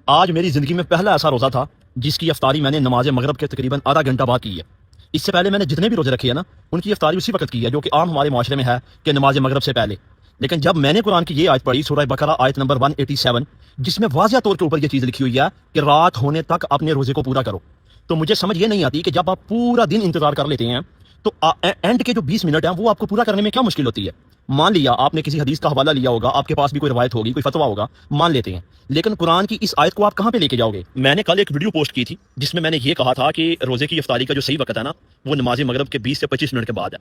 آج میری زندگی میں پہلا ایسا روزہ تھا جس کی افطاری میں نے نماز مغرب کے تقریباً آدھا گھنٹہ بعد کی ہے۔ اس سے پہلے میں نے جتنے بھی روزے رکھے ہیں نا، ان کی افطاری اسی وقت کی ہے، جو کہ عام ہمارے معاشرے میں ہے کہ نماز مغرب سے پہلے۔ لیکن جب میں نے قرآن کی یہ آیت پڑھی، سورہ بقرہ آیت نمبر 187، جس میں واضح طور کے اوپر یہ چیز لکھی ہوئی ہے کہ رات ہونے تک اپنے روزے کو پورا کرو، تو مجھے سمجھ یہ نہیں آتی کہ جب آپ پورا دن انتظار کر لیتے ہیں تو اینڈ کے جو 20 منٹ ہیں وہ آپ کو پورا کرنے میں کیا مشکل ہوتی ہے؟ مان لیا آپ نے کسی حدیث کا حوالہ لیا ہوگا، آپ کے پاس بھی کوئی روایت ہوگی، کوئی فتویٰ ہوگا، مان لیتے ہیں، لیکن قرآن کی اس آیت کو آپ کہاں پہ لے کے جاؤ گے؟ میں نے کل ایک ویڈیو پوسٹ کی تھی جس میں نے یہ کہا تھا کہ روزے کی افطاری کا جو صحیح وقت ہے نا، وہ نماز مغرب کے 20 سے 25 منٹ کے بعد ہے۔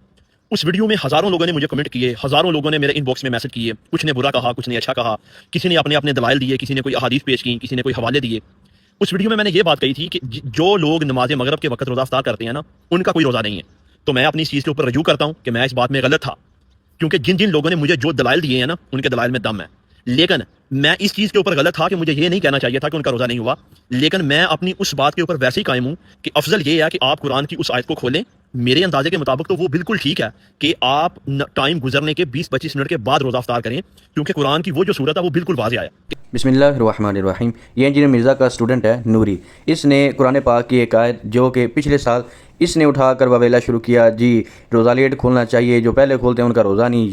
اس ویڈیو میں ہزاروں لوگوں نے مجھے کمنٹ کیے، ہزاروں لوگوں نے میرے ان باکس میں میسج کیے، کچھ نے برا کہا، کچھ نے اچھا کہا، کسی نے اپنے دلائل دیے، کسی نے کوئی احادیث پیش کی، کسی نے کوئی حوالے دیے۔ اس ویڈیو میں نے یہ بات کہی تھی کہ جو لوگ نماز مغرب کے وقت روزہ افطار کرتے ہیں نا، ان کا کوئی روزہ نہیں ہے۔ تو میں اپنی اس چیز کے اوپر رجوع کرتا ہوں کہ میں اس بات میں غلط تھا، کیونکہ جن لوگوں نے مجھے جو دلائل دیے ہیں نا، ان کے دلائل میں دم ہے۔ لیکن میں اس چیز کے اوپر غلط تھا کہ مجھے یہ نہیں کہنا چاہیے تھا کہ ان کا روزہ نہیں ہوا، لیکن میں اپنی اس بات کے اوپر ویسے ہی قائم ہوں کہ افضل یہ ہے کہ آپ قرآن کی اس آیت کو کھولیں۔ میرے اندازے کے مطابق تو وہ بالکل ٹھیک ہے کہ آپ ٹائم گزرنے کے 20-25 منٹ کے بعد روزہ افطار کریں، کیونکہ قرآن کی وہ جو صورت ہے وہ بالکل واضح ہے۔ بسم اللہ الرحمن الرحیم۔ یہ انجینئر مرزا کا اسٹوڈنٹ ہے نوری۔ اس نے قرآن پاک کی ایک آیت جو کہ پچھلے سال اس نے اٹھا کر وویلا شروع کیا، جی روزہ لیٹ کھولنا چاہیے، جو پہلے کھولتے ہیں ان کا روزہ نہیں،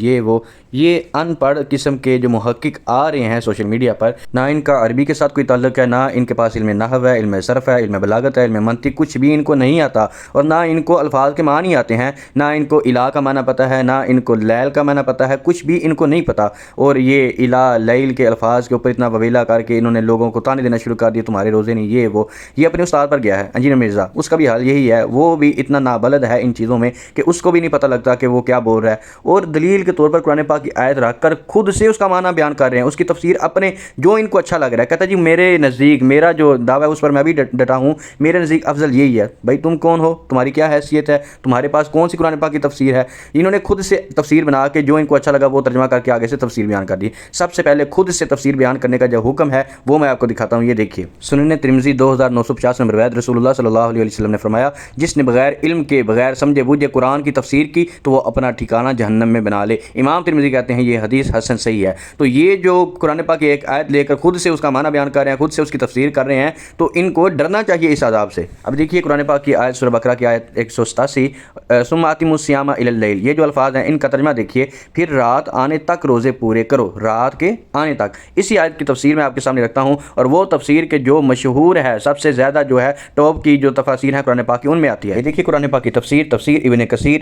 یہ ان پڑھ قسم کے جو محقق آ رہے ہیں سوشل میڈیا پر، نہ ان کا عربی کے ساتھ کوئی تعلق ہے، نہ ان کے پاس علم نحو ہے، علم صرف ہے، علم بلاغت ہے، علم منطق، کچھ بھی ان کو نہیں آتا، اور نہ ان کو الفاظ کے معنی آتے ہیں، نہ ان کو الہ کا معنی پتہ ہے، نہ ان کو لیل کا معنی پتہ ہے، کچھ بھی ان کو نہیں پتہ۔ اور یہ الہ لیل کے الفاظ کے اوپر اتنا وویلا کر کے انہوں نے لوگوں کو تانے دینا شروع کر دیا، تمہارے روزے نہیں، یہ اپنے استاد پر گیا ہے انجینئر مرزا، اس کا بھی حال یہی ہے، وہ بھی اتنا نابلد ہے ان چیزوں میں کہ اس کو بھی نہیں پتہ لگتا کہ وہ کیا بول رہا ہے، اور دلیل کے طور پر قرآن پاک کی آیت رکھ کر خود سے اس کا معنی بیان کر رہے ہیں، اس کی تفسیر اپنے جو ان کو اچھا لگ رہا ہے، کہتا ہے جی میرے نزدیک، میرا جو دعویٰ ہے اس پر میں بھی ڈٹا ہوں، میرے نزدیک افضل یہی ہے۔ بھائی تم کون ہو؟ تمہاری کیا حیثیت ہے؟ تمہارے پاس کون سی قرآن پاک کی تفسیر ہے؟ انہوں نے خود سے تفسیر بنا کے جو ان کو اچھا لگا وہ ترجمہ کر کے آگے سے تفسیر بیان کر دی۔ سب سے پہلے خود سے تفسیر بیان کرنے کا جو حکم ہے وہ میں آپ کو دکھاتا ہوں، یہ دیکھیے۔ سنن ترمذی 2950 نمبر روایت، رسول اللہ صلی اللہ علیہ وسلم نے فرمایا، جس نے بغیر علم کے، بغیر سمجھے بوجھے قرآن کی تفسیر کی تو وہ اپنا ٹھکانہ جہنم میں بنا لے۔ امام ترمذی کہتے ہیں یہ حدیث حسن صحیح ہے۔ تو یہ جو قرآن پاک کی ایک آیت لے کر خود سے اس کا معنی بیان کر رہے ہیں، خود سے اس کی تفسیر کر رہے ہیں، تو ان کو ڈرنا چاہیے اس عذاب سے۔ اب دیکھیے قرآن پاک کی آیت سورہ بقرہ کی آیت 187، ثم اتموا الصیام الی اللیل، یہ جو الفاظ ہیں ان کا ترجمہ دیکھیے، پھر رات آنے تک روزے پورے کرو، رات کے آنے تک۔ اسی آیت کی تفسیر میں آپ کے سامنے رکھتا ہوں، اور وہ تفسیر کے جو مشہور ہے، سب سے زیادہ جو ہے ٹاپ کی جو تفاسیر ہیں قرآن پاک کی، ان میں آتی ہے۔ یہ دیکھیے قرآن پاک کی تفسیر ابن کثیر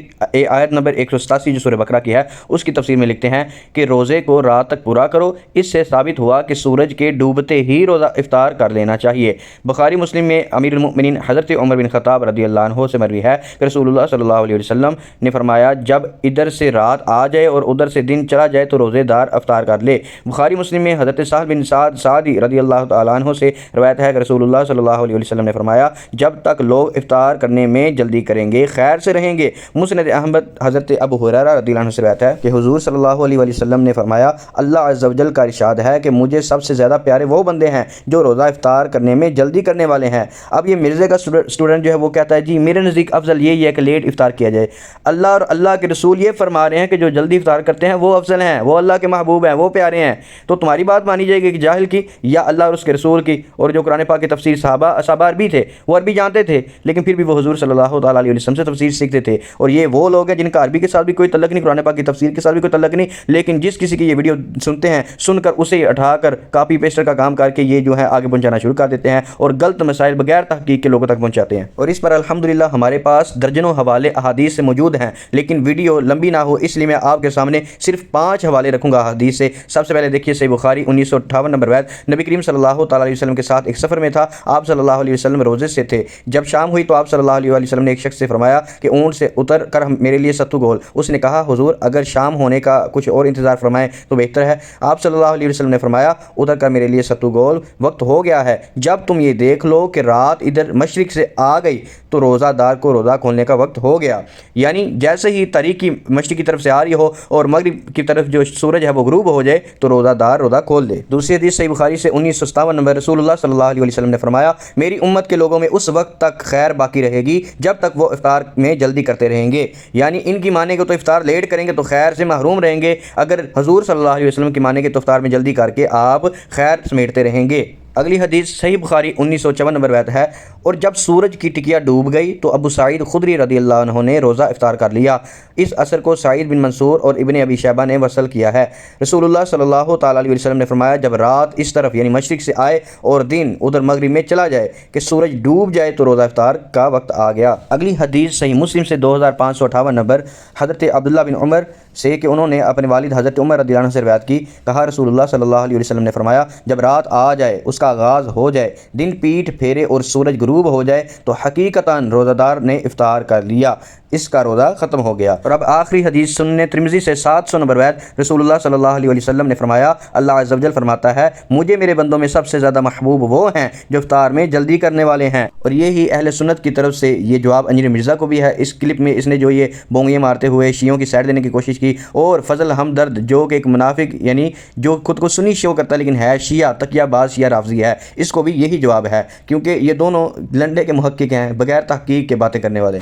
آیت نمبر 187 جو سورہ بقرہ کی ہے، اس کی تفسیر میں لکھتے ہیں کہ روزے کو رات تک پورا کرو، اس سے ثابت ہوا کہ سورج کے ڈوبتے ہی روزہ افطار کر لینا چاہیے۔ بخاری مسلم میں امیر المؤمنین حضرت عمر بن خطاب رضی اللہ عنہ سے مروی ہے کہ رسول اللہ صلی اللہ علیہ وسلم نے فرمایا، جب ادھر سے رات آ جائے اور ادھر سے دن چلا جائے تو روزے دار افطار کر لے۔ بخاری مسلم میں حضرت سہل بن سعد سعدی رضی اللہ تعالیٰ عنہ سے روایت ہے کہ رسول اللہ صلی اللہ علیہ وسلم نے فرمایا، جب تک لوگ افطار کرنے میں جلدی کریں گے خیر سے رہیں گے۔ مسند احمد حضرت ابو ہریرہ رضی اللہ عنہ سے روایت ہے کہ حضور صلی اللہ علیہ وسلم نے فرمایا، اللہ عز و جل کا ارشاد ہے کہ مجھے سب سے زیادہ پیارے وہ بندے ہیں جو روزہ افطار کرنے میں جلدی کرنے والے ہیں۔ اب یہ مرزے کا اسٹوڈنٹ جو ہے وہ کہتا ہے جی میرے نزدیک افضل یہی ہے کہ لیٹ افطار کیا جائے۔ اللہ اور اللہ کے رسول یہ فرما رہے ہیں کہ جو جلدی افطار کرتے ہیں وہ افضل ہیں، وہ اللہ کے محبوب ہیں، وہ پیارے ہیں، تو تمہاری بات مانی جائے گی کہ جاہل کی یا اللہ اور اس کے رسول کی؟ اور جو قرآن پاک کی تفسیر صحابہ عربی تھے، وہ عربی جانتے تھے، لیکن پھر بھی وہ حضور صلی اللہ تعالیٰ علیہ وسلم سے تفسیر سیکھتے تھے، اور یہ وہ لوگ ہیں جن کا عربی کے ساتھ بھی کوئی تعلق نہیں، قرآن پاک کی تفسیر کے ساتھ بھی کوئی تعلق نہیں، لیکن جس کسی کی یہ ویڈیو سنتے ہیں، سن کر اسے اٹھا کر کاپی پیسٹر کا کام کر کے یہ جو ہے آگے پہنچانا شروع کر دیتے ہیں، اور غلط مسائل بغیر تحقیق کے لوگوں تک پہنچاتے ہیں۔ اور اس پر الحمدللہ ہمارے پاس درجنوں حوالے احادیث سے موجود ہیں، لیکن ویڈیو لمبی نہ ہو اس لیے میں آپ کے سامنے صرف 5 حوالے رکھوں گا حدیث سے۔ سب سے پہلے دیکھیے صحیح بخاری 1958 نمبر روایت، نبی کریم صلی اللہ تعالیٰ علیہ وسلم کے ساتھ ایک سفر میں تھا، آپ صلی اللہ علیہ وسلم روزے سے تھے، جب شام ہوئی تو آپ صلی اللہ علیہ وسلم نے ایک شخص سے فرمایا کہ اونٹ سے اتر کر میرے لیے ستو گھول۔ اس نے کہا حضور اگر شام ہونے کا کچھ اور انتظار فرمائیں تو بہتر ہے۔ آپ صلی اللہ علیہ وسلم نے فرمایا اتر کر میرے لیے ستو گھول، وقت ہو گیا ہے، جب تم یہ دیکھ لو کہ رات ادھر مشرق سے آ گئی تو روزہ دار کو روزہ کھولنے کا وقت ہو گیا، یعنی جیسے ہی تاریکی مشرق کی طرف سے آ رہی ہو اور مغرب کی طرف جو سورج ہے وہ غروب ہو جائے تو روزہ دار روزہ کھول دے۔ دوسری حدیث صحیح بخاری سے 1957 نمبر، رسول اللہ صلی اللہ علیہ وسلم نے فرمایا، میری امت کے لوگوں میں اس وقت تک خیر باقی رہے گی جب تک وہ افطار میں جلدی کرتے رہیں گے، یعنی ان کی مانیں گے تو افطار لیٹ کریں گے تو خیر سے محروم رہیں گے، اگر حضور صلی اللہ علیہ وسلم کی مانیں گے تو افطار میں جلدی کر کے آپ خیر سمیٹتے رہیں گے۔ اگلی حدیث صحیح بخاری 1954 نمبر روایت ہے، اور جب سورج کی ٹکیا ڈوب گئی تو ابو سعید خدری رضی اللہ عنہ نے روزہ افطار کر لیا۔ اس اثر کو سعید بن منصور اور ابن ابی شیبہ نے وصل کیا ہے۔ رسول اللہ صلی اللہ تعالیٰ علیہ وسلم نے فرمایا، جب رات اس طرف یعنی مشرق سے آئے اور دن ادھر مغرب میں چلا جائے کہ سورج ڈوب جائے تو روزہ افطار کا وقت آ گیا۔ اگلی حدیث صحیح مسلم سے 2558 نمبر حضرت عبداللہ بن عمر سے کہ انہوں نے اپنے والد حضرت عمر رضی اللہ عنہ سے روایت کی، کہا رسول اللہ صلی اللہ علیہ وسلم نے فرمایا، جب رات آ جائے، اس کا آغاز ہو جائے، دن پیٹ پھیرے اور سورج غروب ہو جائے تو حقیقتاً روزہ دار نے افطار کر لیا، اس کا روزہ ختم ہو گیا۔ اور اب آخری حدیث سنن ترمذی سے 700 نمبر روایت رسول اللہ صلی اللہ علیہ وسلم نے فرمایا، اللہ عز و جل فرماتا ہے، مجھے میرے بندوں میں سب سے زیادہ محبوب وہ ہیں جو افطار میں جلدی کرنے والے ہیں۔ اور یہی اہل سنت کی طرف سے یہ جواب انجیر مرزا کو بھی ہے۔ اس کلپ میں اس نے جو یہ بونگیاں مارتے ہوئے شیعوں کی سائڈ دینے کی کوشش کی، اور فضل ہمدرد جو کہ ایک منافق یعنی جو خود کو سنی شو کرتا ہے لیکن ہے شیعہ، تقیہ باز شیعہ رافضی ہے، اس کو بھی یہی جواب ہے، کیونکہ یہ دونوں لنڈے کے محقق ہیں، بغیر تحقیق کے باتیں کرنے والے۔